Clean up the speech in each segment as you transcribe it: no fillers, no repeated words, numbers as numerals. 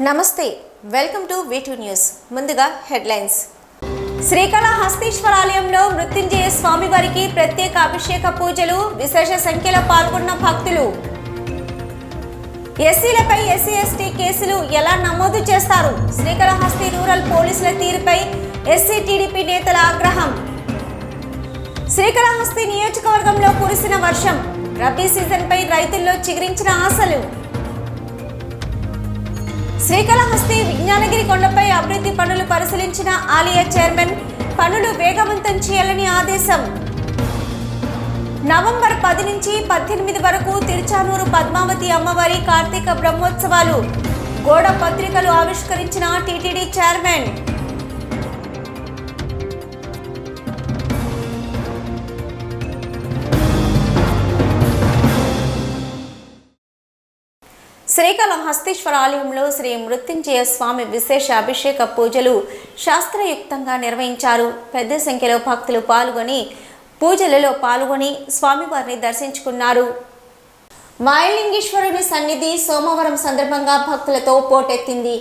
నమస్తే welcome to V2 news. ముందుగా headlines. Srikalahasteeswara ఆలయంలో మృత్యుంజయ స్వామి వారికి ప్రత్యేక అభిషేక పూజలు, విశేష సంఖ్యలో పాల్గొన్న భక్తులు. ఎస్సీలపై SC/ST కేసులు ఎలా నమోదు చేస్తారు? శ్రీకాళహస్తి రూరల్ పోలీసుల తీరుపై ఎస్సీ టీడీపీ నేతల ఆగ్రహం. శ్రీకాళహస్తి నియోజకవర్గంలో కురిసిన వర్షం, రబీ సీజన్పై రైతుల్లో చిగురించిన ఆశలు. శ్రీకాళహస్తి విజ్ఞానగిరి కొండపై అభివృద్ధి పనులు పరిశీలించిన ఆలయ చైర్మన్, పనులు వేగవంతం చేయాలని ఆదేశం. నవంబర్ 10 నుంచి 18 వరకు తిరుచానూరు పద్మావతి అమ్మవారి కార్తీక బ్రహ్మోత్సవాలు, గోడ పత్రికలు ఆవిష్కరించిన టీటీడీ చైర్మన్. శ్రీకాళహస్తీశ్వర ఆలయంలో శ్రీ మృత్యుంజయ స్వామి విశేష అభిషేక పూజలు శాస్త్రయుక్తంగా నిర్వహించారు. పెద్ద సంఖ్యలో భక్తులు పూజలలో పాల్గొని స్వామివారిని దర్శించుకున్నారు. వాయులింగేశ్వరుని సన్నిధి సోమవారం సందర్భంగా భక్తులతో పోటెత్తింది.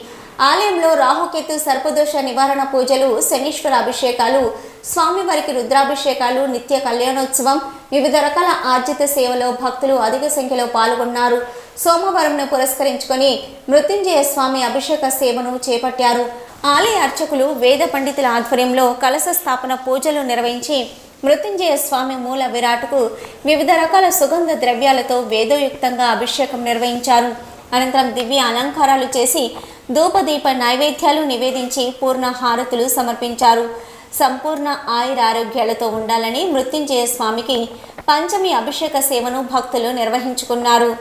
ఆలయంలో రాహుకేతు సర్పదోష నివారణ పూజలు, శనీశ్వర అభిషేకాలు, స్వామివారికి రుద్రాభిషేకాలు, నిత్య కళ్యాణోత్సవం, వివిధ రకాల ఆర్జిత సేవలో భక్తులు అధిక సంఖ్యలో పాల్గొన్నారు. సోమవారంను పురస్కరించుకొని మృత్యుంజయ స్వామి అభిషేక సేవను చేపట్టారు. ఆలయ అర్చకులు, వేద పండితుల ఆధ్వర్యంలో కలశ స్థాపన పూజలు నిర్వహించి మృత్యుంజయ స్వామి మూల విరాట్కు వివిధ రకాల సుగంధ ద్రవ్యాలతో వేదోయుక్తంగా అభిషేకం నిర్వహించారు. అనంతరం దివ్య అలంకారాలు చేసి ధూపదీప నైవేద్యాలు నివేదించి పూర్ణ హారతులు సమర్పించారు. సంపూర్ణ ఆయురారోగ్యాలతో ఉండాలని మృత్యుంజయ స్వామికి పంచమి అభిషేక సేవను భక్తులు నిర్వహించుకున్నారు.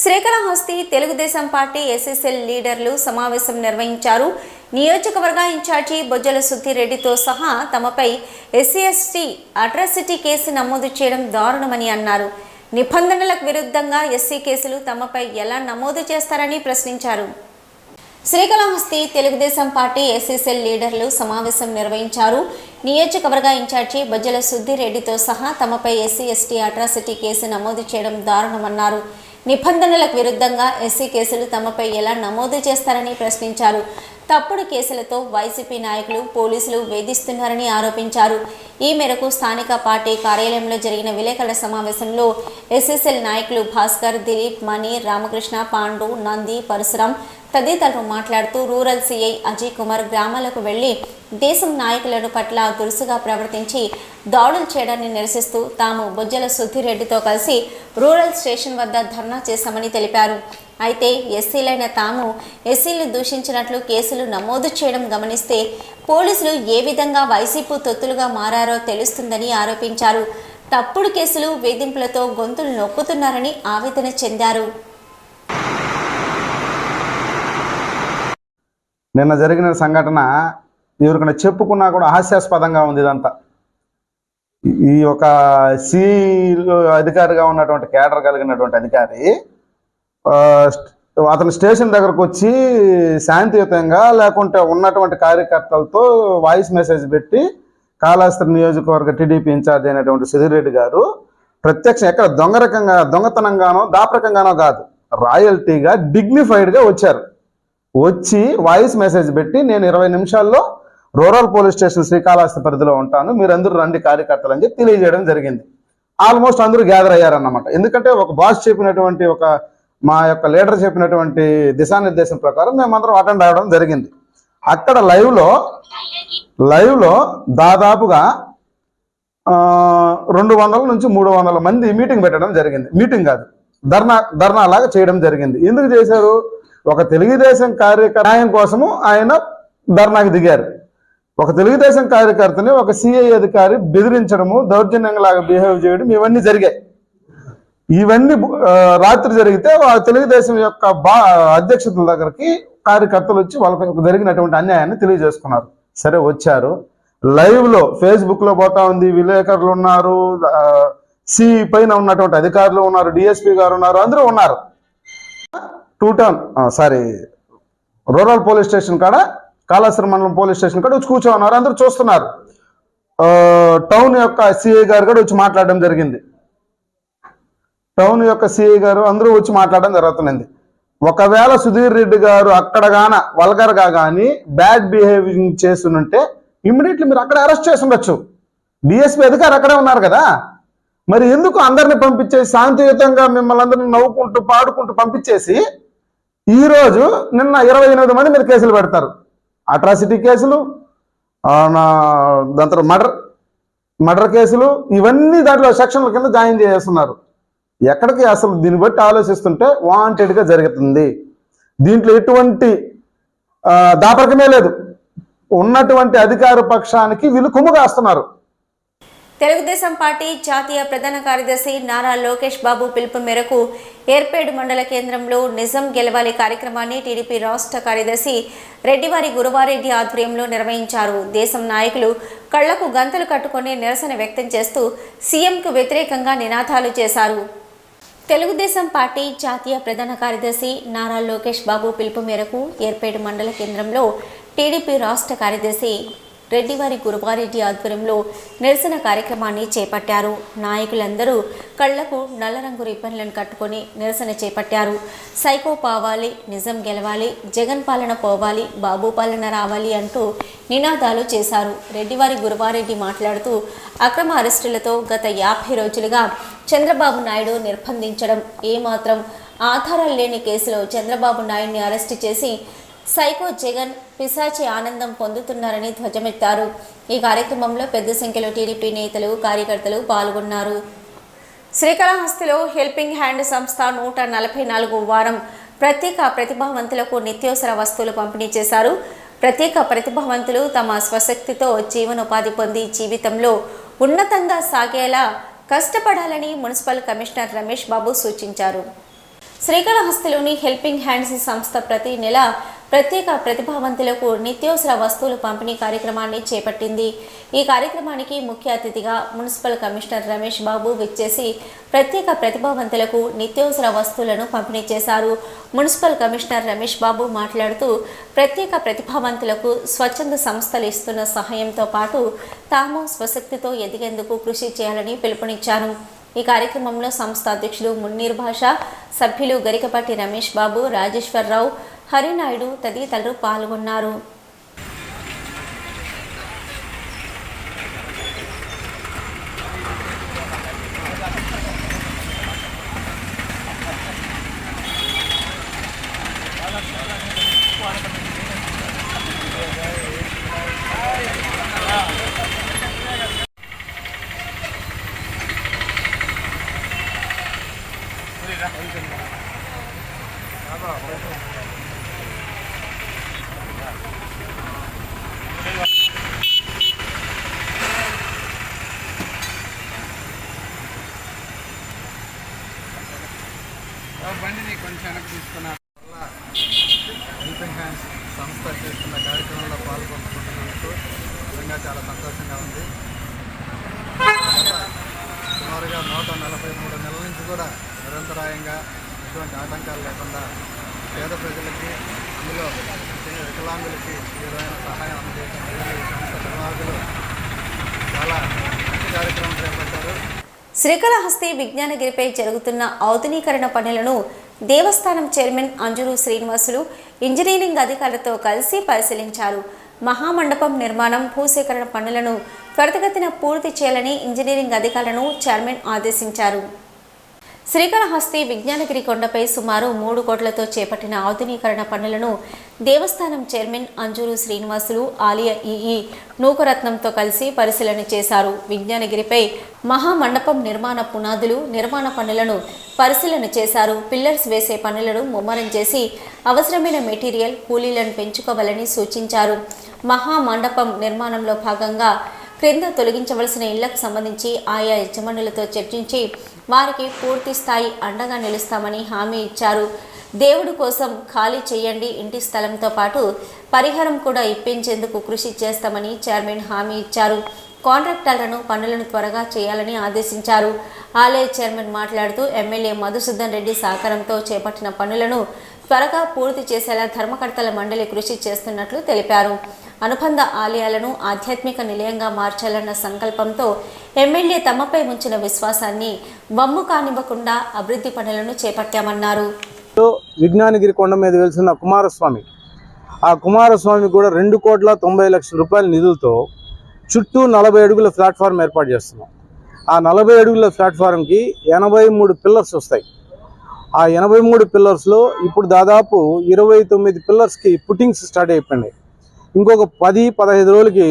శ్రీకాళహస్తి తెలుగుదేశం పార్టీ SSL లీడర్లు సమావేశం నిర్వహించారు. నియోజకవర్గ ఇన్ఛార్జి బొజ్జల సుద్దిరెడ్డితో సహా తమపై SC/ST అట్రాసిటీ కేసు నమోదు చేయడం దారుణమని అన్నారు. నిబంధనలకు విరుద్ధంగా SC కేసులు తమపై ఎలా నమోదు చేస్తారని ప్రశ్నించారు. శ్రీకాళహస్తి తెలుగుదేశం పార్టీ SSL లీడర్లు సమావేశం నిర్వహించారు. నియోజకవర్గ ఇన్ఛార్జి బొజ్జల సుద్దిరెడ్డితో సహా తమపై SC/ST అట్రాసిటీ కేసు నమోదు చేయడం దారుణమన్నారు. నిబంధనలకు విరుద్ధంగా SC కేసులు తమపై ఎలా నమోదు చేస్తారని ప్రశ్నించారు. తప్పుడు కేసులతో వైసీపీ నాయకులు, పోలీసులు వేధిస్తున్నారని ఆరోపించారు. ఈ మేరకు స్థానిక పార్టీ కార్యాలయంలో జరిగిన విలేకరుల సమావేశంలో SSL నాయకులు భాస్కర్, దిలీప్, మణి, రామకృష్ణ, పాండు, నంది, పరశురాం తదితరులు మాట్లాడుతూ రూరల్ CI అజయ్ కుమార్ గ్రామాలకు వెళ్లి దేశం నాయకులను పట్ల దురుసుగా ప్రవర్తించి దాడులు చేయడాన్ని నిరసిస్తూ తాము బొజ్జల సుద్దిరెడ్డితో కలిసి రూరల్ స్టేషన్ వద్ద ధర్నా చేశామని తెలిపారు. అయితే ఎస్సీలైన తాము ఎస్సీలు దూషించినట్లు కేసులు నమోదు చేయడం గమనిస్తే పోలీసులు ఏ విధంగా వైసీపీ తొత్తులుగా మారారో తెలుస్తుందని ఆరోపించారు. తప్పుడు కేసులు, వేధింపులతో గొంతులు నొక్కుతున్నారని ఆవేదన చెందారు. నిన్న జరిగిన సంఘటన ఎవరికైనా చెప్పుకున్నా కూడా హాస్యాస్పదంగా ఉంది. ఇదంతా ఈ ఒక సి అధికారిగా ఉన్నటువంటి కేడర్ కలిగినటువంటి అధికారి అతను స్టేషన్ దగ్గరకు వచ్చి శాంతియుతంగా లేకుంటే ఉన్నటువంటి కార్యకర్తలతో వాయిస్ మెసేజ్ పెట్టి కాళహస్తి నియోజకవర్గ టీడీపీ ఇన్ఛార్జ్ అయినటువంటి సుధీర్ రెడ్డి గారు ప్రత్యక్షం ఎక్కడ దొంగతనంగానో దాపరకంగానో కాదు, రాయల్టీగా డిగ్నిఫైడ్గా వచ్చారు. వచ్చి వాయిస్ మెసేజ్ పెట్టి నేను 20 నిమిషాల్లో రూరల్ పోలీస్ స్టేషన్ శ్రీకాళహస్తి పరిధిలో ఉంటాను, మీరందరూ రండి కార్యకర్తలు అని చెప్పి తెలియజేయడం జరిగింది. ఆల్మోస్ట్ అందరూ గ్యాదర్ అయ్యారన్నమాట. ఎందుకంటే ఒక బాస్ చెప్పినటువంటి, మా యొక్క లీడర్ చెప్పినటువంటి దిశానిర్దేశం ప్రకారం మేమందరం అటెండ్ అవ్వడం జరిగింది. అక్కడ లైవ్లో దాదాపుగా 200 నుంచి 300 మంది మీటింగ్ పెట్టడం జరిగింది. మీటింగ్ కాదు, ధర్నా లాగా చేయడం జరిగింది. ఎందుకు చేశారు? ఒక తెలుగుదేశం కార్యకర్త న్యాయం కోసము ఆయన ధర్నాకి దిగారు. ఒక తెలుగుదేశం కార్యకర్తని ఒక సిఐ అధికారి బెదిరించడము, దౌర్జన్యంలాగా బిహేవ్ చేయడం, ఇవన్నీ జరిగాయి. ఇవన్నీ రాత్రి జరిగితే తెలుగుదేశం యొక్క అధ్యక్షతల దగ్గరికి కార్యకర్తలు వచ్చి వాళ్ళకి జరిగినటువంటి అన్యాయాన్ని తెలియజేసుకున్నారు. సరే, వచ్చారు. లైవ్లో ఫేస్బుక్లో పోతా ఉంది, విలేకరులు ఉన్నారు, సి పైన ఉన్నటువంటి అధికారులు ఉన్నారు, డిఎస్పీ గారు ఉన్నారు, అందరూ ఉన్నారు. రూరల్ పోలీస్ స్టేషన్ కాడ, కాళేశ్వరం మండలం పోలీస్ స్టేషన్ కాడ వచ్చి కూర్చోన్నారు. అందరూ చూస్తున్నారు. టౌన్ యొక్క సిఐ గారు కూడా వచ్చి మాట్లాడడం జరిగింది. టౌన్ యొక్క సిఐ గారు అందరూ వచ్చి మాట్లాడడం జరుగుతుంది. ఒకవేళ సుధీర్ రెడ్డి గారు అక్కడ గాన వల్గర్గా కానీ బ్యాడ్ బిహేవింగ్ చేస్తుంటే ఇమ్మీడియట్లీ మీరు అక్కడ అరెస్ట్ చేసి ఉండొచ్చు. డిఎస్పీ అధికారి అక్కడే ఉన్నారు కదా. మరి ఎందుకు అందరిని పంపించేసి శాంతియుతంగా మిమ్మల్ని అందరినీ నవ్వుకుంటూ పాడుకుంటూ పంపించేసి ఈరోజు నిన్న 28 మంది మీద కేసులు పెడతారు? అట్రాసిటీ కేసులు, దాంతో మర్డర్ కేసులు, ఇవన్నీ దాంట్లో సెక్షన్ల కింద జాయిన్ చేస్తున్నారు. ఎక్కడికి అసలు దీన్ని బట్టి ఆలోచిస్తుంటే వాంటెడ్గా జరుగుతుంది. దీంట్లో ఎటువంటి దాపరకమే లేదు. ఉన్నటువంటి అధికార పక్షానికి వీళ్ళు కొమ్ము కాస్తున్నారు. తెలుగుదేశం పార్టీ జాతీయ ప్రధాన కార్యదర్శి నారా లోకేష్ బాబు పిలుపు మేరకు ఏర్పేడు మండల కేంద్రంలో నిజం గెలవాలి కార్యక్రమాన్ని టీడీపీ రాష్ట్ర కార్యదర్శి రెడ్డివారి గురువారెడ్డి ఆధ్వర్యంలో నిర్వహించారు. దేశం నాయకులు కళ్లకు గంతలు కట్టుకొని నిరసన వ్యక్తం చేస్తూ సీఎంకు వ్యతిరేకంగా నినాదాలు చేశారు. తెలుగుదేశం పార్టీ జాతీయ ప్రధాన కార్యదర్శి నారా లోకేష్ బాబు పిలుపు మేరకు ఏర్పేడు మండల కేంద్రంలో టీడీపీ రాష్ట్ర కార్యదర్శి రెడ్డివారి గురువారెడ్డి ఆధ్వర్యంలో నిరసన కార్యక్రమాన్ని చేపట్టారు. నాయకులందరూ కళ్లకు నల్ల రంగు రిబ్బన్లను కట్టుకొని నిరసన చేపట్టారు. సైకో పావాలి, నిజం గెలవాలి, జగన్ పాలన పోవాలి, బాబు పాలన రావాలి అంటూ నినాదాలు చేశారు. రెడ్డివారి గురువారెడ్డి మాట్లాడుతూ అక్రమ అరెస్టులతో గత 50 రోజులుగా చంద్రబాబు నాయుడు నిర్బంధించడం, ఏమాత్రం ఆధారాలు లేని కేసులో చంద్రబాబు నాయుడిని అరెస్టు చేసి సైకో జగన్ పిశాచి ఆనందం పొందుతున్నారని ధ్వజమెత్తారు. ఈ కార్యక్రమంలో పెద్ద సంఖ్యలో టీడీపీ నేతలు, కార్యకర్తలు పాల్గొన్నారు. శ్రీకాళహస్తిలో హెల్పింగ్ హ్యాండ్ సంస్థ 144వ వారం ప్రత్యేక ప్రతిభావంతులకు నిత్యావసర వస్తువులు పంపిణీ చేశారు. ప్రత్యేక ప్రతిభావంతులు తమ స్వశక్తితో జీవనోపాధి పొంది జీవితంలో ఉన్నతంగా సాగేలా కష్టపడాలని మున్సిపల్ కమిషనర్ రమేష్ బాబు సూచించారు. శ్రీకాళహస్తిలోని హెల్పింగ్ హ్యాండ్స్ సంస్థ ప్రతి నెల ప్రత్యేక ప్రతిభావంతులకు నిత్యావసర వస్తువులు పంపిణీ కార్యక్రమాన్ని చేపట్టింది. ఈ కార్యక్రమానికి ముఖ్య అతిథిగా మున్సిపల్ కమిషనర్ రమేష్ బాబు విచ్చేసి ప్రత్యేక ప్రతిభావంతులకు నిత్యావసర వస్తువులను పంపిణీ చేశారు. మున్సిపల్ కమిషనర్ రమేష్ బాబు మాట్లాడుతూ ప్రత్యేక ప్రతిభావంతులకు స్వచ్ఛంద సంస్థలు ఇస్తున్న సహాయంతో పాటు తాము స్వశక్తితో ఎదిగేందుకు కృషి చేయాలని పిలుపునిచ్చారు. ఈ కార్యక్రమంలో సంస్థ అధ్యక్షులు మున్నీర్ భాష, సభ్యులు గరికపాటి రమేష్ బాబు, రాజేశ్వరరావు, హరినాయుడు తదితరులు పాల్గొన్నారు. బండిని కొంచెం వెనక్కి తీసుకున్నారు. హెల్పింగ్ హ్యాండ్స్ సంస్థ చేస్తున్న కార్యక్రమంలో పాల్గొంటున్నందుకు నిజంగా చాలా సంతోషంగా ఉంది. సుమారుగా 143 నెలల నుంచి కూడా నిరంతరాయంగా ఎటువంటి ఆటంకాలు లేకుండా పేద ప్రజలకి, అందులో వికలాంగులకి తీవ్రమైన సహాయం అందజేసిన సంస్థ నిర్వాహకులు చాలా మంచి కార్యక్రమం చేపట్టారు. శ్రీకాళహస్తి విజ్ఞానగిరిపై జరుగుతున్న ఆధునీకరణ పనులను దేవస్థానం చైర్మన్ అంజూరు శ్రీనివాసులు ఇంజనీరింగ్ అధికారులతో కలిసి పరిశీలించారు. మహామండపం నిర్మాణం, భూసేకరణ పనులను త్వరితగతిన పూర్తి చేయాలని ఇంజనీరింగ్ అధికారులను చైర్మన్ ఆదేశించారు. శ్రీకాళహస్తి విజ్ఞానగిరి కొండపై సుమారు 3 కోట్లతో చేపట్టిన ఆధునీకరణ పనులను దేవస్థానం చైర్మన్ అంజూరు శ్రీనివాసులు, ఆలయ ఈఈ నూకరత్నంతో కలిసి పరిశీలన చేశారు. విజ్ఞానగిరిపై మహామండపం నిర్మాణ పునాదులు, నిర్మాణ పనులను పరిశీలన చేశారు. పిల్లర్స్ వేసే పనులను ముమ్మరం చేసి అవసరమైన మెటీరియల్, కూలీలను పెంచుకోవాలని సూచించారు. మహామండపం నిర్మాణంలో భాగంగా క్రింద తొలగించవలసిన ఇళ్లకు సంబంధించి ఆయా యజమానులతో చర్చించి వారికి పూర్తి స్థాయి అండగా నిలుస్తామని హామీ ఇచ్చారు. దేవుడు కోసం ఖాళీ చేయండి ఇంటి స్థలంతో పాటు పరిహారం కూడా ఇప్పించేందుకు కృషి చేస్తామని చైర్మన్ హామీ ఇచ్చారు. కాంట్రాక్టర్లను పనులను త్వరగా చేయాలని ఆదేశించారు. ఆలయ చైర్మన్ మాట్లాడుతూ ఎమ్మెల్యే మధుసూదన్ రెడ్డి సహకారంతో చేపట్టిన పనులను త్వరగా పూర్తి చేసేలా ధర్మకర్తల మండలి కృషి చేస్తున్నట్లు తెలిపారు. అనుబంధ ఆలయాలను ఆధ్యాత్మిక నిలయంగా మార్చాలన్న సంకల్పంతో ఎమ్మెల్యే తమపై ఉంచిన విశ్వాసాన్ని వమ్ము కానివ్వకుండా అభివృద్ధి పనులను చేపట్టామన్నారు. విజ్ఞానగిరి కొండ మీద వెలిసిన కుమారస్వామి, ఆ కుమారస్వామి కూడా 2,90,00,000 రూపాయల నిధులతో చుట్టూ 40 అడుగుల ప్లాట్ఫామ్ ఏర్పాటు చేస్తున్నాం. ఆ 40 అడుగుల ప్లాట్ఫామ్కి 83 పిల్లర్స్ వస్తాయి. ఆ 83 పిల్లర్స్లో ఇప్పుడు దాదాపు 29 పిల్లర్స్కి పుట్టింగ్స్ స్టార్ట్ అయిపోయినాయి. ఇంకొక 10-15 రోజులకి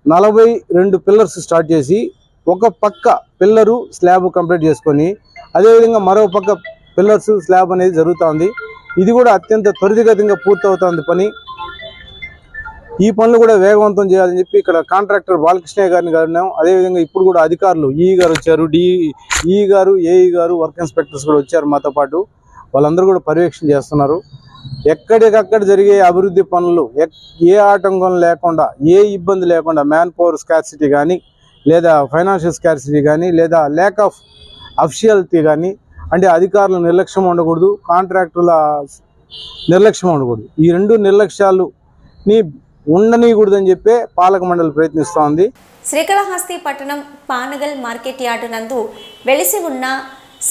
42 పిల్లర్స్ స్టార్ట్ చేసి ఒక పక్క పిల్లరు స్లాబ్ కంప్లీట్ చేసుకొని అదేవిధంగా మరో పక్క పిల్లర్స్ స్లాబ్ అనేది జరుగుతుంది. ఇది కూడా అత్యంత త్వరితగతిగా పూర్తవుతుంది పని. ఈ పనులు కూడా వేగవంతం చేయాలని చెప్పి ఇక్కడ కాంట్రాక్టర్ బాలకృష్ణయ్య గారిని గారినాం. అదేవిధంగా ఇప్పుడు కూడా అధికారులు ఈఈ గారు వచ్చారు, డిఈ గారు, ఏఈ గారు, వర్క్ ఇన్స్పెక్టర్స్ కూడా వచ్చారు మాతో పాటు. వాళ్ళందరూ కూడా పర్యవేక్షణ చేస్తున్నారు. ఎక్కడికక్కడ జరిగే అభివృద్ధి పనులు ఏ ఆటంకం లేకుండా, ఏ ఇబ్బంది లేకుండా, మ్యాన్ పవర్ స్కార్సిటీ కానీ, లేదా ఫైనాన్షియల్ స్కార్సిటీ కానీ, లేదా ల్యాక్ ఆఫ్ అఫిషియాలిటీ కానీ, అంటే అధికారుల నిర్లక్ష్యం ఉండకూడదు, కాంట్రాక్టుల నిర్లక్ష్యం ఉండకూడదు. ఈ 2 నిర్లక్ష్యాలని ఉండనీయకూడదని చెప్పే పాలక మండలి ప్రయత్నిస్తోంది. శ్రీకాళహస్తి పట్టణం పానగల్ మార్కెట్ యార్డు నందు వెలిసి ఉన్న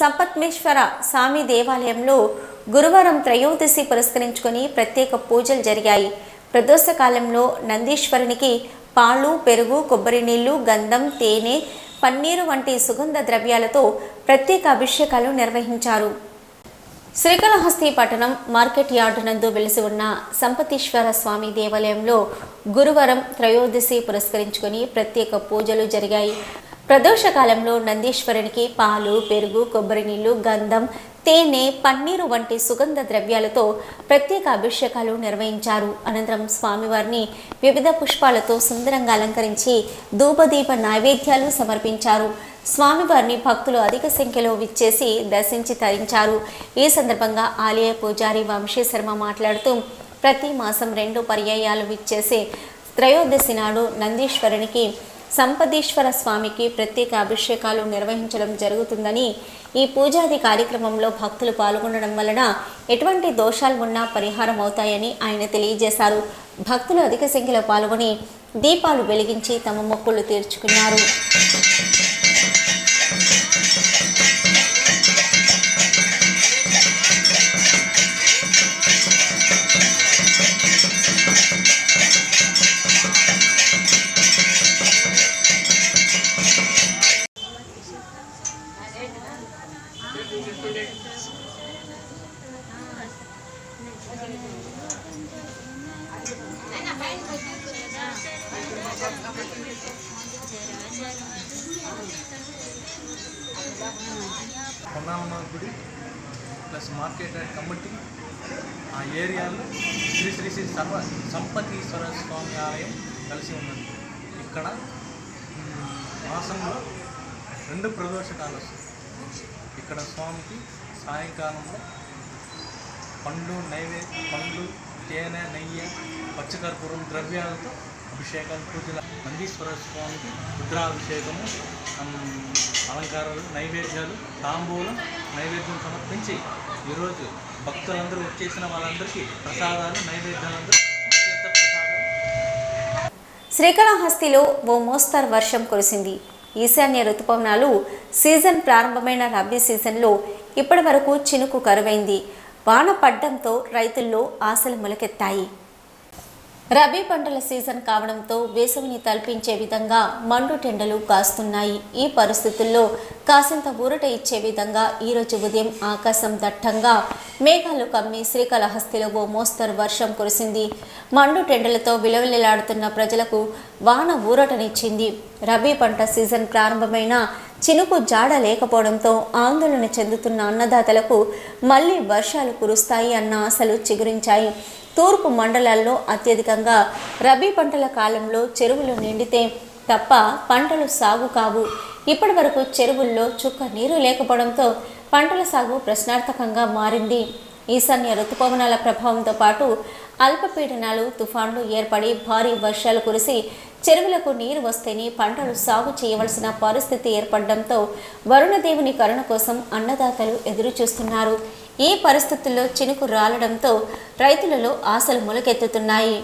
సంపత్మేశ్వర స్వామి దేవాలయంలో గురువారం త్రయోదశి పురస్కరించుకొని ప్రత్యేక పూజలు జరిగాయి. ప్రదోష కాలంలో నందీశ్వరునికి పాలు, పెరుగు, కొబ్బరి నీళ్లు, గంధం, తేనె, పన్నీరు వంటి సుగంధ ద్రవ్యాలతో ప్రత్యేక అభిషేకాలు నిర్వహించారు. శ్రీకాళహస్తి పట్టణం మార్కెట్ యార్డు నందు వెలిసి ఉన్న సంపతీశ్వర స్వామి దేవాలయంలో గురువారం త్రయోదశి పురస్కరించుకొని ప్రత్యేక పూజలు జరిగాయి. ప్రదోష కాలంలో నందీశ్వరునికి పాలు, పెరుగు, కొబ్బరి నీళ్లు, గంధం, తేనె, పన్నీరు వంటి సుగంధ ద్రవ్యాలతో ప్రత్యేక అభిషేకాలు నిర్వహించారు. అనంతరం స్వామివారిని వివిధ పుష్పాలతో సుందరంగా అలంకరించి ధూపదీప నైవేద్యాలు సమర్పించారు. స్వామివారిని భక్తులు అధిక సంఖ్యలో విచ్చేసి దర్శించి తరించారు. ఈ సందర్భంగా ఆలయ పూజారి వంశీ శర్మ మాట్లాడుతూ ప్రతి మాసం 2 పర్యాయాలు విచ్చేసే త్రయోదశి నాడు నందీశ్వరునికి, సంపదీశ్వర స్వామికి ప్రత్యేక అభిషేకాలు నిర్వహించడం జరుగుతుందని, ఈ పూజాది కార్యక్రమంలో భక్తులు పాల్గొనడం వలన ఎటువంటి దోషాలు ఉన్నా పరిహారం అవుతాయని ఆయన తెలియజేశారు. భక్తులు అధిక సంఖ్యలో పాల్గొని దీపాలు వెలిగించి తమ మొక్కులు తీర్చుకున్నారు. కొండాలమ్మ గుడి ప్లస్ మార్కెట్ అండ్ కమిటీ ఆ ఏరియాలో శ్రీ శ్రీ శ్రీ సంపతీశ్వర స్వామి ఆలయం కలిసి ఉన్నది. ఇక్కడ మాసంలో 2 ప్రదోషకాలు వస్తాయి. ఇక్కడ స్వామికి సాయంకాలంలో పండ్లు, తేనె, నెయ్యి, పచ్చకర్పూరం ద్రవ్యాలతో అభిషేకాలు, పూజలు, నందీశ్వర స్వామికి రుద్రాభిషేకము, అలంకారాలు, నైవేద్యాలు, తాంబూలం నైవేద్యం సమర్పించి ఈరోజు భక్తులందరూ వచ్చేసిన వాళ్ళందరికీ ప్రసాదాలు, నైవేద్యాలందరూ శ్రీకాళహస్తిలో ఓ మోస్తరు వర్షం కురిసింది. ఈశాన్య ఋతుపవనాలు సీజన్ ప్రారంభమైన రబీ సీజన్లో ఇప్పటి వరకు చినుకు కరువైంది. వాన పడ్డంతో రైతుల్లో ఆశలు మొలకెత్తాయి. రబీ పంటల సీజన్ కావడంతో వేసవిని తలపించే విధంగా మండుటెండలు కాస్తున్నాయి. ఈ పరిస్థితుల్లో కాసింత ఊరట ఇచ్చే విధంగా ఈరోజు ఉదయం ఆకాశం దట్టంగా మేఘాలు కమ్మి శ్రీకాళహస్తిలో ఓ మోస్తరు వర్షం కురిసింది. మండుటెండలతో విలవిలలాడుతున్న ప్రజలకు వాన ఊరటనిచ్చింది. రబీ పంట సీజన్ ప్రారంభమైన చినుకు జాడ లేకపోవడంతో ఆందోళన చెందుతున్న అన్నదాతలకు మళ్లీ వర్షాలు కురుస్తాయి అన్న ఆశలు చిగురించాయి. తూర్పు మండలాల్లో అత్యధికంగా రబీ పంటల కాలంలో చెరువులు నిండితే తప్ప పంటలు సాగు కావు. ఇప్పటి వరకు చెరువుల్లో చుక్క నీరు లేకపోవడంతో పంటల సాగు ప్రశ్నార్థకంగా మారింది. ఈశాన్య ఋతుపవనాల ప్రభావంతో పాటు అల్పపీడనాలు, తుఫాన్లు ఏర్పడి భారీ వర్షాలు కురిసి చెరువులకు నీరు వస్తేనే పంటలు సాగు చేయవలసిన పరిస్థితి ఏర్పడడంతో వరుణదేవుని కరుణ కోసం అన్నదాతలు ఎదురు చూస్తున్నారు. ఈ పరిస్థితుల్లో చినుకు రాలడంతో రైతులలో ఆశలు మొలకెత్తుతున్నాయి.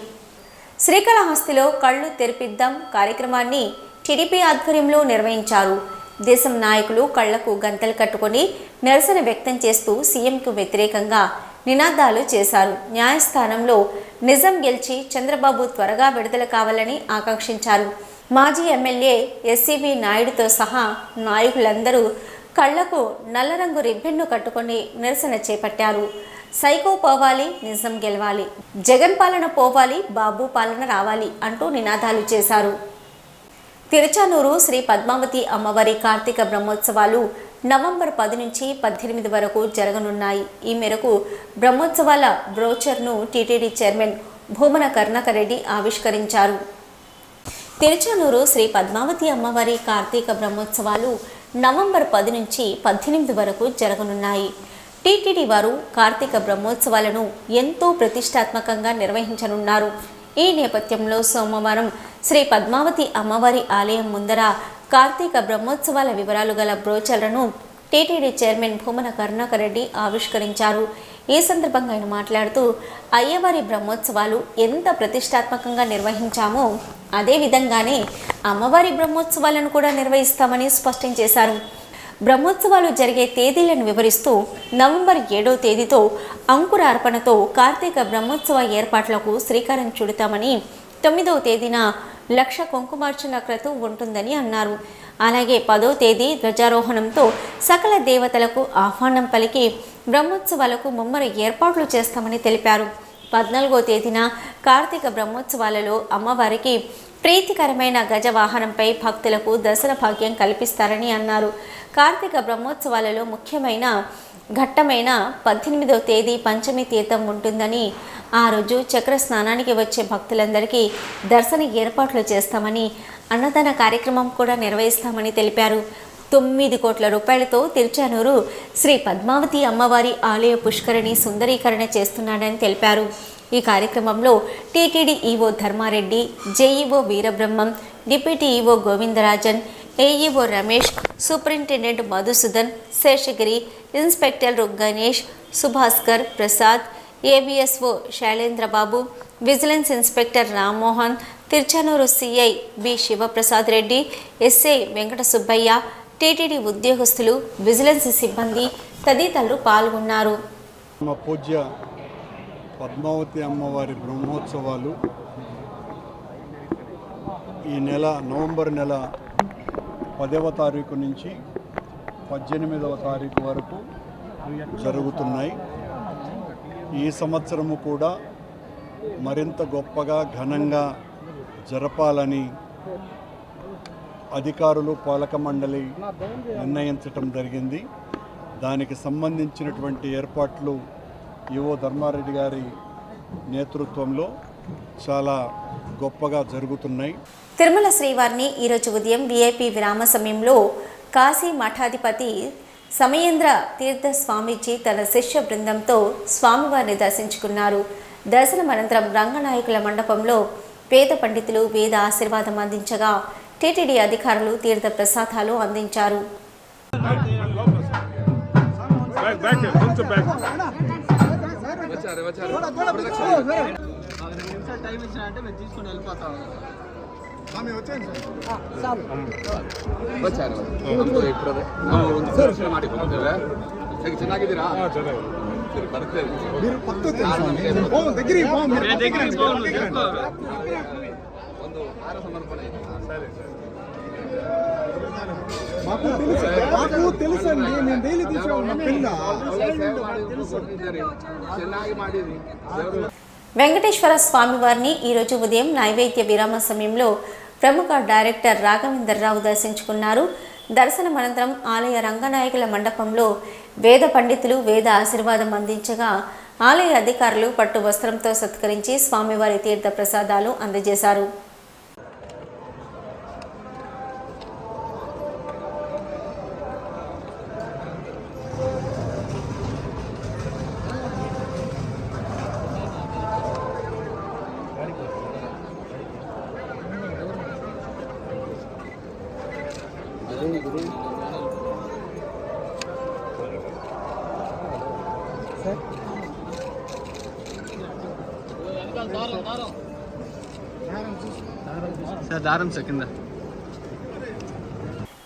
శ్రీకాళహస్తిలో కళ్ళు తెరిపిద్దాం కార్యక్రమాన్ని టీడీపీ ఆధ్వర్యంలో నిర్వహించారు. దేశం నాయకులు కళ్లకు గంతలు కట్టుకొని నిరసన వ్యక్తం చేస్తూ సీఎంకు వ్యతిరేకంగా నినాదాలు చేశారు. న్యాయస్థానంలో నిజం గెలిచి చంద్రబాబు త్వరగా విడుదల కావాలని ఆకాంక్షించారు. మాజీ ఎమ్మెల్యే ఎస్సీవీ నాయుడుతో సహా నాయకులందరూ కళ్లకు నల్లరంగు రిబ్బన్ను కట్టుకొని నిరసన చేపట్టారు. సైకో పోవాలి, నిజం గెలవాలి, జగన్ పాలన పోవాలి, బాబు పాలన రావాలి అంటూ నినాదాలు చేశారు. తిరుచానూరు శ్రీ పద్మావతి అమ్మవారి కార్తీక బ్రహ్మోత్సవాలు నవంబర్ 10 నుంచి 18 వరకు జరగనున్నాయి. ఈ మేరకు బ్రహ్మోత్సవాల బ్రోచర్ను టీటీడీ చైర్మన్ భూమన కరుణాకర్ రెడ్డి ఆవిష్కరించారు. తిరుచానూరు శ్రీ పద్మావతి అమ్మవారి కార్తీక బ్రహ్మోత్సవాలు నవంబర్ 10 నుంచి 18 వరకు జరగనున్నాయి. టీటీడీ వారు కార్తీక బ్రహ్మోత్సవాలను ఎంతో ప్రతిష్టాత్మకంగా నిర్వహించనున్నారు. ఈ నేపథ్యంలో సోమవారం శ్రీ పద్మావతి అమ్మవారి ఆలయం ముందర కార్తీక బ్రహ్మోత్సవాల వివరాలు గల బ్రోచర్లను టీటీడీ చైర్మన్ భూమన కరుణాకర్ రెడ్డి ఆవిష్కరించారు. ఈ సందర్భంగా ఆయన మాట్లాడుతూ అయ్యవారి బ్రహ్మోత్సవాలు ఎంత ప్రతిష్టాత్మకంగా నిర్వహించామో అదేవిధంగానే అమ్మవారి బ్రహ్మోత్సవాలను కూడా నిర్వహిస్తామని స్పష్టం చేశారు. బ్రహ్మోత్సవాలు జరిగే తేదీలను వివరిస్తూ నవంబర్ 7వ తేదీతో అంకురార్పణతో కార్తీక బ్రహ్మోత్సవ ఏర్పాట్లకు శ్రీకారం చుడతామని, 9వ తేదీన 1,00,000 కుంకుమార్చన క్రతువు ఉంటుందని అన్నారు. అలాగే 10వ తేదీ ధ్వజారోహణంతో సకల దేవతలకు ఆహ్వానం పలికి బ్రహ్మోత్సవాలకు ముమ్మర ఏర్పాట్లు చేస్తామని తెలిపారు. 14వ తేదీన కార్తీక బ్రహ్మోత్సవాలలో అమ్మవారికి ప్రీతికరమైన గజవాహనంపై భక్తులకు దర్శన భాగ్యం కల్పిస్తారని అన్నారు. కార్తీక బ్రహ్మోత్సవాలలో ముఖ్యమైన ఘట్టమైన 18వ తేదీ పంచమి తీర్థం ఉంటుందని, ఆ రోజు చక్ర స్నానానికి వచ్చే భక్తులందరికీ దర్శన ఏర్పాట్లు చేస్తామని, అన్నదాన కార్యక్రమం కూడా నిర్వహిస్తామని తెలిపారు. 9 కోట్ల రూపాయలతో తిరుచానూరు శ్రీ పద్మావతి అమ్మవారి ఆలయ పుష్కరిణి సుందరీకరణ చేస్తున్నాడని తెలిపారు. ఈ కార్యక్రమంలో TTD EO Dharmareddy, JEO Veerabrahmam, deputy EO Govindarajan, AEO Ramesh, superintendent Madhusudan, Seshagiri, inspector Ganesh, Subhaskar, Prasad, ABSO Shailendrababu, vigilance inspector Rammohan, Tiruchanur CI B Sivaprasad Reddy, SI Venkata Subbaiah, TTD ఉద్యోగస్తులు, విజిలెన్స్ సిబ్బంది తదితరులు పాల్గొన్నారు. పూజ్య పద్మావతి అమ్మవారి బ్రహ్మోత్సవాలు ఈ నెల నవంబర్ నెల 10వ తారీఖు నుంచి 18వ తారీఖు వరకు జరుగుతున్నాయి. ఈ సంవత్సరము కూడా మరింత గొప్పగా ఘనంగా జరపాలని అధికారులు, పాలక మండలి నిర్ణయించటం జరిగింది. దానికి సంబంధించినటువంటి ఏర్పాట్లు ఈవో ధర్మారెడ్డి గారి నేతృత్వంలో చాలా గొప్పగా జరుగుతున్నాయి. తిరుమల శ్రీవారిని ఈరోజు ఉదయం విఐపి విరామ సమయంలో కాశీ మఠాధిపతి సమయేంద్ర తీర్థ స్వామీజీ తన శిష్య బృందంతో స్వామివారిని దర్శించుకున్నారు. దర్శనం అనంతరం రంగనాయకుల మండపంలో వేద పండితులు వేద ఆశీర్వాదం అందించగా టీటీడీ అధికారులు తీర్థ ప్రసాదాలు అందించారు. ಚೆನ್ನಾಗಿದ್ದೀರಾ? ಒಂದು ಹಾರ ಸಮರ್ಪಣೆ ಇದೆ. మాకు తెలుసండి, నేను డైలీ తీసుకున్నాను పిల్ల. ಚೆನ್ನಾಗಿ ಮಾಡಿದ್ರಿ. వెంకటేశ్వర స్వామివారిని ఈరోజు ఉదయం నైవేద్య విరామ సమయంలో ప్రముఖ డైరెక్టర్ రాఘవేంద్రరావు దర్శించుకున్నారు. దర్శనం అనంతరం ఆలయ రంగనాయకుల మండపంలో వేద పండితులు వేద ఆశీర్వాదం అందించగా ఆలయ అధికారులు పట్టు వస్త్రంతో సత్కరించి స్వామివారి తీర్థ ప్రసాదాలు అందజేశారు.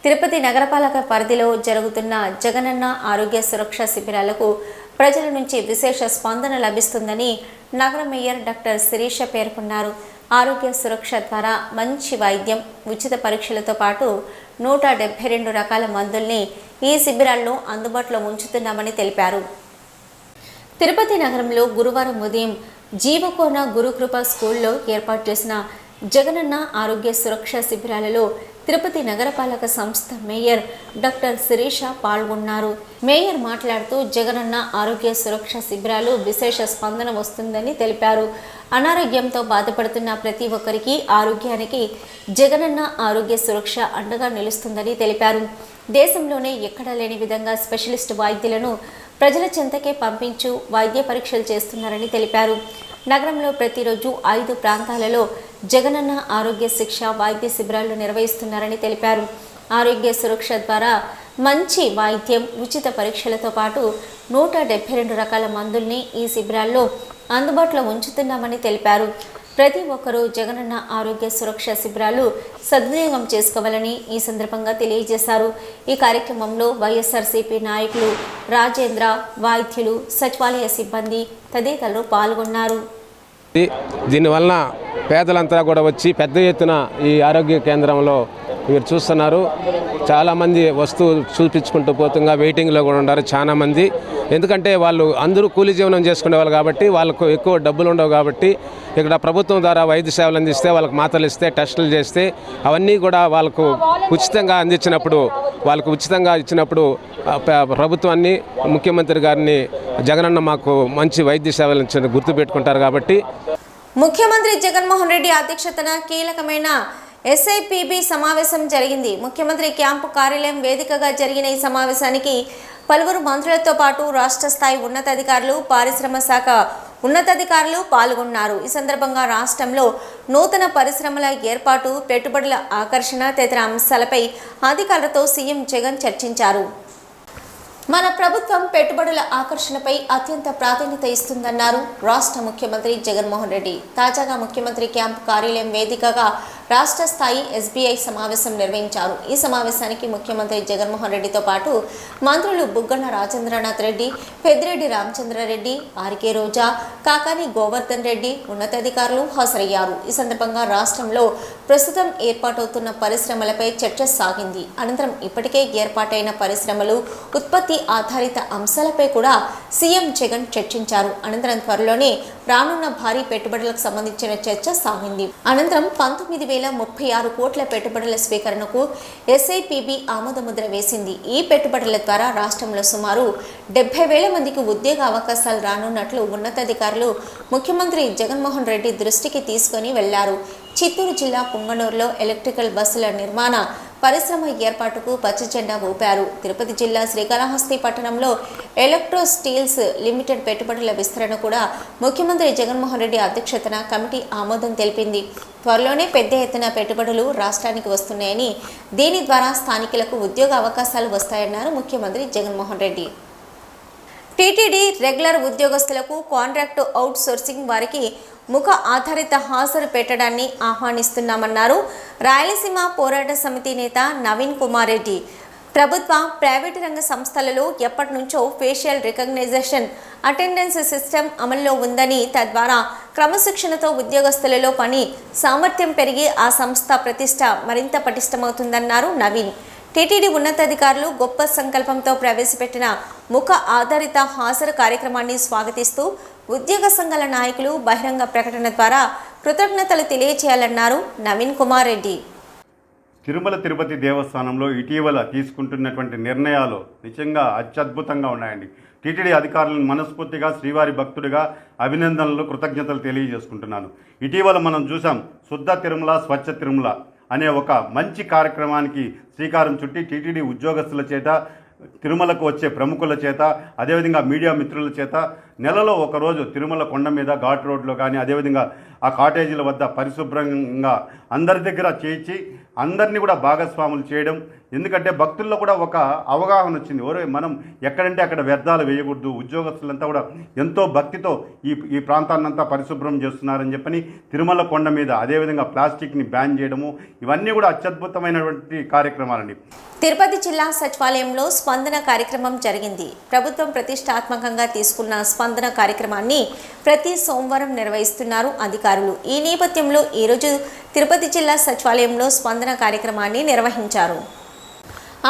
తిరుపతి నగరపాలక పరిధిలో జరుగుతున్న జగనన్న ఆరోగ్య సురక్ష శిబిరాలకు ప్రజల నుంచి విశేష స్పందన లభిస్తుందని నగర మేయర్ డాక్టర్ శిరీష పేర్కొన్నారు. ఆరోగ్య సురక్ష ద్వారా మంచి వైద్యం, ఉచిత పరీక్షలతో పాటు 172 రకాల మందుల్ని ఈ శిబిరాల్లో అందుబాటులో ఉంచుతున్నామని తెలిపారు. తిరుపతి నగరంలో గురువారం ఉదయం జీవకోన గురుకృప స్కూల్లో ఏర్పాటు చేసిన జగనన్న ఆరోగ్య సురక్ష శిబిరాలలో తిరుపతి నగరపాలక సంస్థ మేయర్ డాక్టర్ శిరీష పాల్గొన్నారు. మేయర్ మాట్లాడుతూ జగనన్న ఆరోగ్య సురక్ష శిబిరాలు విశేష స్పందన వస్తుందని తెలిపారు. అనారోగ్యంతో బాధపడుతున్న ప్రతి ఒక్కరికి ఆరోగ్యానికి జగనన్న ఆరోగ్య సురక్ష అండగా నిలుస్తుందని తెలిపారు. దేశంలోనే ఎక్కడా లేని విధంగా స్పెషలిస్ట్ వైద్యులను ప్రజల చెంతకే పంపించు వైద్య పరీక్షలు చేస్తున్నారని తెలిపారు. నగరంలో ప్రతిరోజు 5 ప్రాంతాలలో జగనన్న ఆరోగ్య శిక్ష వైద్య శిబిరాలు నిర్వహిస్తున్నారని తెలిపారు. ఆరోగ్య సురక్ష ద్వారా మంచి వైద్యం, ఉచిత పరీక్షలతో పాటు 172 రకాల మందుల్ని ఈ శిబిరాల్లో అందుబాటులో ఉంచుతున్నామని తెలిపారు. ప్రతి ఒక్కరూ జగనన్న ఆరోగ్య సురక్ష శిబిరాలు సద్వినియోగం చేసుకోవాలని ఈ సందర్భంగా తెలియజేశారు. ఈ కార్యక్రమంలో వైఎస్ఆర్సీపీ నాయకులు రాజేంద్ర, వైద్యులు, సచివాలయ సిబ్బంది తదితరులు పాల్గొన్నారు. దీనివలన పేదలంతా కూడా వచ్చి పెద్ద ఎత్తున ఈ ఆరోగ్య కేంద్రంలో మీరు చూస్తున్నారు. చాలామంది చూపించుకుంటూ పోతుండగా వెయిటింగ్లో కూడా ఉన్నారు చాలామంది. ఎందుకంటే వాళ్ళు అందరూ కూలీ జీవనం చేసుకునేవాళ్ళు కాబట్టి వాళ్ళకు ఎక్కువ డబ్బులు ఉండవు కాబట్టి ఇక్కడ ప్రభుత్వం ద్వారా వైద్య సేవలు అందిస్తే, వాళ్ళకి మాత్రలు ఇస్తే, టెస్టులు చేస్తే అవన్నీ కూడా వాళ్ళకు ఉచితంగా అందించినప్పుడు, వాళ్ళకు ఉచితంగా ఇచ్చినప్పుడు ప్రభుత్వాన్ని, ముఖ్యమంత్రి గారిని జగనన్న మాకు మంచి వైద్య సేవలు ఇచ్చి గుర్తుపెట్టుకుంటారు. కాబట్టి ముఖ్యమంత్రి జగన్మోహన్ రెడ్డి అధ్యక్షతన కీలకమైన SIPB సమావేశం జరిగింది. ముఖ్యమంత్రి క్యాంపు కార్యాలయం వేదికగా జరిగిన ఈ సమావేశానికి పలువురు మంత్రులతో పాటు రాష్ట్ర స్థాయి ఉన్నతాధికారులు, పారిశ్రమ శాఖ ఉన్నతాధికారులు పాల్గొన్నారు. ఈ సందర్భంగా రాష్ట్రంలో నూతన పరిశ్రమల ఏర్పాటు, పెట్టుబడుల ఆకర్షణ తదితర అంశాలపై అధికారులతో సీఎం జగన్ చర్చించారు. మన ప్రభుత్వం పెట్టుబడుల ఆకర్షణపై అత్యంత ప్రాధాన్యత ఇస్తుందన్నారు రాష్ట్ర ముఖ్యమంత్రి జగన్మోహన్ రెడ్డి. తాజాగా ముఖ్యమంత్రి క్యాంపు కార్యాలయం వేదికగా రాష్ట్ర స్థాయి SBI సమావేశం నిర్వహించారు. ఈ సమావేశానికి ముఖ్యమంత్రి జగన్మోహన్ రెడ్డితో పాటు మంత్రులు బుగ్గన రాజేంద్రనాథ్ రెడ్డి, పెద్దిరెడ్డి రామచంద్రారెడ్డి, ఆర్కే రోజా, కాకాని గోవర్ధన్ రెడ్డి ఉన్నతాధికారులు హాజరయ్యారు. ఈ సందర్భంగా రాష్ట్రంలో ప్రస్తుతం ఏర్పాటవుతున్న పరిశ్రమలపై చర్చ సాగింది. అనంతరం ఇప్పటికే ఏర్పాటైన పరిశ్రమలు, ఉత్పత్తి ఆధారిత అంశాలపై కూడా సీఎం జగన్ చర్చించారు. అనంతరం త్వరలోనే రానున్న భారీ పెట్టుబడులకు సంబంధించిన చర్చ సాగింది. అనంతరం 19,036 కోట్ల పెట్టుబడుల స్వీకరణకు SIPB ఆమోదముద్ర వేసింది. ఈ పెట్టుబడుల ద్వారా రాష్ట్రంలో సుమారు 70,000 మందికి ఉద్యోగ అవకాశాలు రానున్నట్లు ఉన్నతాధికారులు ముఖ్యమంత్రి జగన్మోహన్ రెడ్డి దృష్టికి తీసుకుని వెళ్లారు. చిత్తూరు జిల్లా పుంగనూరులో ఎలక్ట్రికల్ బస్సుల నిర్మాణ పరిశ్రమ ఏర్పాటుకు పచ్చ జెండా ఊపారు. తిరుపతి జిల్లా శ్రీకాళహస్తి పట్టణంలో ఎలక్ట్రో స్టీల్స్ లిమిటెడ్ పెట్టుబడుల విస్తరణ కూడా ముఖ్యమంత్రి జగన్మోహన్ రెడ్డి అధ్యక్షతన కమిటీ ఆమోదం తెలిపింది. త్వరలోనే పెద్ద ఎత్తున పెట్టుబడులు రాష్ట్రానికి వస్తున్నాయని, దీని ద్వారా స్థానికులకు ఉద్యోగ అవకాశాలు వస్తాయన్నారు ముఖ్యమంత్రి జగన్మోహన్ రెడ్డి. టీటీడీ రెగ్యులర్ ఉద్యోగస్తులకు కాంట్రాక్టు అవుట్ సోర్సింగ్ వారికి ముఖ ఆధారిత హాజరు పెట్టడాన్ని ఆహ్వానిస్తున్నామన్నారు రాయలసీమ పోరాట సమితి నేత నవీన్ కుమార్ రెడ్డి. ప్రభుత్వ ప్రైవేటు రంగ సంస్థలలో ఎప్పటి నుంచో ఫేషియల్ రికగ్నైజేషన్ అటెండెన్స్ సిస్టమ్ అమల్లో ఉందని, తద్వారా క్రమశిక్షణతో ఉద్యోగస్తులలో పని సామర్థ్యం పెరిగి ఆ సంస్థ ప్రతిష్ట మరింత పటిష్టమవుతుందన్నారు నవీన్. టీటీడీ ఉన్నతాధికారులు గొప్ప సంకల్పంతో ప్రవేశపెట్టిన ముఖ ఆధారిత హాజరు కార్యక్రమాన్ని స్వాగతిస్తూ ఉద్యోగ సంఘాల నాయకులు బహిరంగ ప్రకటన ద్వారా కృతజ్ఞతలు తెలియజేయాలన్నారు నవీన్ కుమార్ రెడ్డి. తిరుమల తిరుపతి దేవస్థానంలో ఇటీవల తీసుకుంటున్నటువంటి నిర్ణయాలు నిజంగా అత్యద్భుతంగా ఉన్నాయండి. టీటీడీ అధికారులను మనస్ఫూర్తిగా శ్రీవారి భక్తుడిగా అభినందనలు, కృతజ్ఞతలు తెలియజేసుకుంటున్నాను. ఇటీవల మనం చూసాం శుద్ధ తిరుమల స్వచ్ఛ తిరుమల అనే ఒక మంచి కార్యక్రమానికి శ్రీకారం చుట్టి టీటీడీ ఉద్యోగస్తుల చేత, తిరుమలకు వచ్చే ప్రముఖుల చేత, అదేవిధంగా మీడియా మిత్రుల చేత నెలలో ఒకరోజు తిరుమల కొండ మీద ఘాట్ రోడ్లో కానీ, అదేవిధంగా ఆ కాటేజీల వద్ద పరిశుభ్రంగా అందరి దగ్గర చేయించి అందరినీ కూడా భాగస్వాములు చేయడం. ఎందుకంటే భక్తుల్లో కూడా ఒక అవగాహన వచ్చింది. మనం ఎక్కడంటే అక్కడ వ్యర్థాలు వేయకూడదు, ఉద్యోగస్తులంతా కూడా ఎంతో భక్తితో ఈ ప్రాంతాన్నంతా పరిశుభ్రం చేస్తున్నారని చెప్పని తిరుమల కొండ మీద అదేవిధంగా ప్లాస్టిక్ని బ్యాన్ చేయడము, ఇవన్నీ కూడా అత్యద్భుతమైనటువంటి కార్యక్రమాలండి. తిరుపతి జిల్లా సచివాలయంలో స్పందన కార్యక్రమం జరిగింది. ప్రభుత్వం ప్రతిష్టాత్మకంగా తీసుకున్న స్పందన కార్యక్రమాన్ని ప్రతి సోమవారం నిర్వహిస్తున్నారు అధికారులు. ఈ నేపథ్యంలో ఈరోజు తిరుపతి జిల్లా సచివాలయంలో స్పందన కార్యక్రమాన్ని నిర్వహించారు.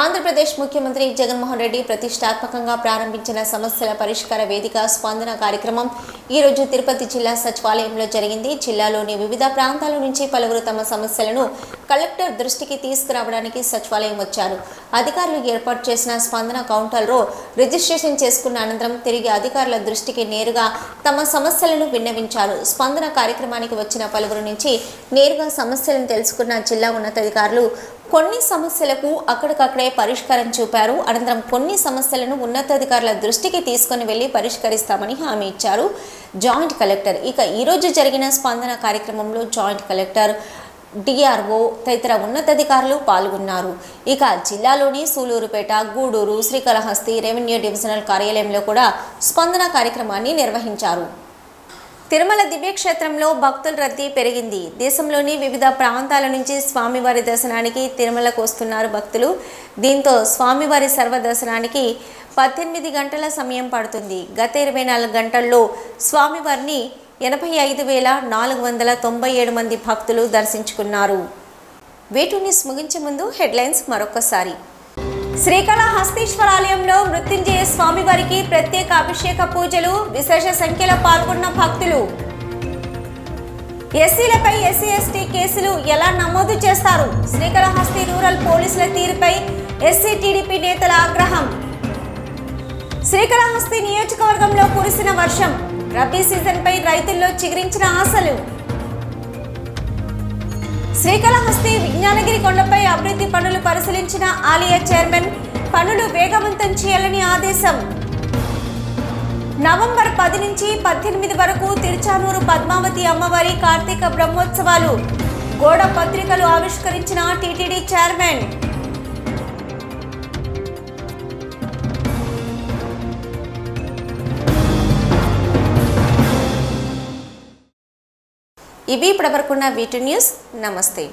ఆంధ్రప్రదేశ్ ముఖ్యమంత్రి జగన్మోహన్ రెడ్డి ప్రతిష్టాత్మకంగా ప్రారంభించిన సమస్యల పరిష్కార వేదిక స్పందన కార్యక్రమం ఈరోజు తిరుపతి జిల్లా సచివాలయంలో జరిగింది. జిల్లాలోని వివిధ ప్రాంతాల నుంచి పలువురు తమ సమస్యలను కలెక్టర్ దృష్టికి తీసుకురావడానికి సచివాలయం వచ్చారు. అధికారులు ఏర్పాటు చేసిన స్పందన కౌంటర్లో రిజిస్ట్రేషన్ చేసుకున్న అనంతరం తిరిగి అధికారుల దృష్టికి నేరుగా తమ సమస్యలను విన్నవించారు. స్పందన కార్యక్రమానికి వచ్చిన పలువురు నుంచి నేరుగా సమస్యలను తెలుసుకున్న జిల్లా ఉన్నతాధికారులు కొన్ని సమస్యలకు అక్కడికక్కడే పరిష్కారం చూపారు. అనంతరం కొన్ని సమస్యలను ఉన్నతాధికారుల దృష్టికి తీసుకుని వెళ్లి పరిష్కరిస్తామని హామీ ఇచ్చారు జాయింట్ కలెక్టర్. ఇక ఈరోజు జరిగిన స్పందన కార్యక్రమంలో జాయింట్ కలెక్టర్, డిఆర్ఓ తదితర ఉన్నతాధికారులు పాల్గొన్నారు. ఇక జిల్లాలోని సూలూరుపేట, గూడూరు, శ్రీకాళహస్తి రెవెన్యూ డివిజనల్ కార్యాలయంలో కూడా స్పందన కార్యక్రమాన్ని నిర్వహించారు. తిరుమల దివ్యక్షేత్రంలో భక్తుల రద్దీ పెరిగింది. దేశంలోని వివిధ ప్రాంతాల నుంచి స్వామివారి దర్శనానికి తిరుమలకు వస్తున్నారు భక్తులు. దీంతో స్వామివారి సర్వదర్శనానికి 18 గంటల సమయం పడుతుంది. గత 24 గంటల్లో స్వామివారిని 85,497 మంది భక్తులు దర్శించుకున్నారు. వీటి న్యూస్ ముగించే ముందు హెడ్లైన్స్ మరొకసారి. శ్రీకాళహస్తీశ్వరాలయంలో మృత్యుంజయ స్వామివారికి ప్రత్యేక అభిషేక పూజలు, విశేష సంఖ్యలో పాల్గొన్న భక్తులు. ఎస్సీలపై ఎస్సీ ఎస్టీ కేసులు ఎలా నమోదు చేస్తారు? శ్రీకాళహస్తి రూరల్ పోలీసుల తీరుపై ఎస్సీ టీడీపీ నేతల ఆగ్రహం. శ్రీకాళహస్తి నియోజకవర్గంలో కురిసిన వర్షం, రబీ సీజన్పై రైతుల్లో చిగురించిన ఆశలు. శ్రీకాళహస్తి విజ్ఞానగిరి కొండపై అభివృద్ధి పనులు పరిశీలించిన ఆలయ చైర్మన్, పనులు వేగవంతం చేయాలని ఆదేశం. నవంబర్ 10 నుంచి 18 వరకు తిరుచానూరు పద్మావతి అమ్మవారి కార్తీక బ్రహ్మోత్సవాలు, గోడ పత్రికలు ఆవిష్కరించిన టీటీడీ చైర్మన్. ఇవి ఇప్పటివరకున్న వీటి న్యూస్. నమస్తే.